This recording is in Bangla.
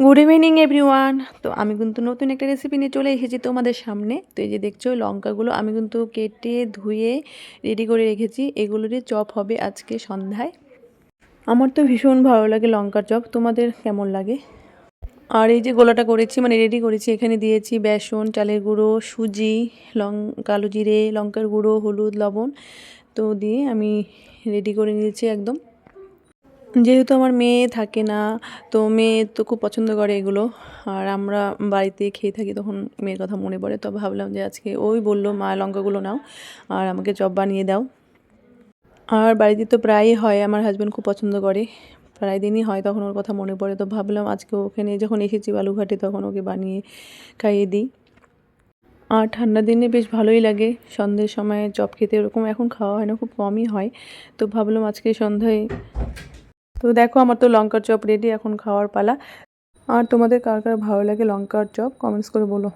Good evening everyone. তো আমি কিন্তু নতুন একটা রেসিপি নিয়ে চলে এসেছি তোমাদের সামনে। তো এই যে দেখছো লঙ্কাগুলো আমি কিন্তু কেটে ধুয়ে রেডি করে রেখেছি, এগুলোরই চপ হবে আজকে সন্ধ্যায়। আমার তো ভীষণ ভালো লাগে লঙ্কার চপ, তোমাদের কেমন লাগে? আর এই যে গোলাটা করেছি মানে রেডি করেছি, এখানে দিয়েছি বেসন, চালের গুঁড়ো, সুজি, কালো জিরে, লঙ্কার গুঁড়ো, হলুদ, লবণ তো দিয়ে আমি রেডি করে নিয়েছি একদম। যেহেতু আমার মেয়ে থাকে না, তো মেয়ে তো খুব পছন্দ করে এগুলো, আর আমরা বাড়িতে খেয়ে থাকি, তখন মেয়ের কথা মনে পড়ে। তো ভাবলাম যে আজকে ওই বললো মা লঙ্কাগুলো নাও আর আমাকে চপ বানিয়ে দাও। আর বাড়িতে তো প্রায়ই হয়, আমার হাজব্যান্ড খুব পছন্দ করে, প্রায় দিনই হয়, তখন ওর কথা মনে পড়ে। তো ভাবলাম আজকে ওখানে যখন এসেছি বালুঘাটে তখন ওকে বানিয়ে খাইয়ে দিই। আর ঠান্ডার দিনে বেশ ভালোই লাগে সন্ধ্যের সময় চপ খেতে, ওরকম এখন খাওয়া হয় না, খুব কমই হয়। তো ভাবলাম আজকে সন্ধ্যায়। তো দেখো আমার তো লঙ্কার চপ রেডি, এখন খাওয়ার পালা। আর তোমাদের কার কার ভালো লাগে লঙ্কার চপ কমেন্টস করে বলো।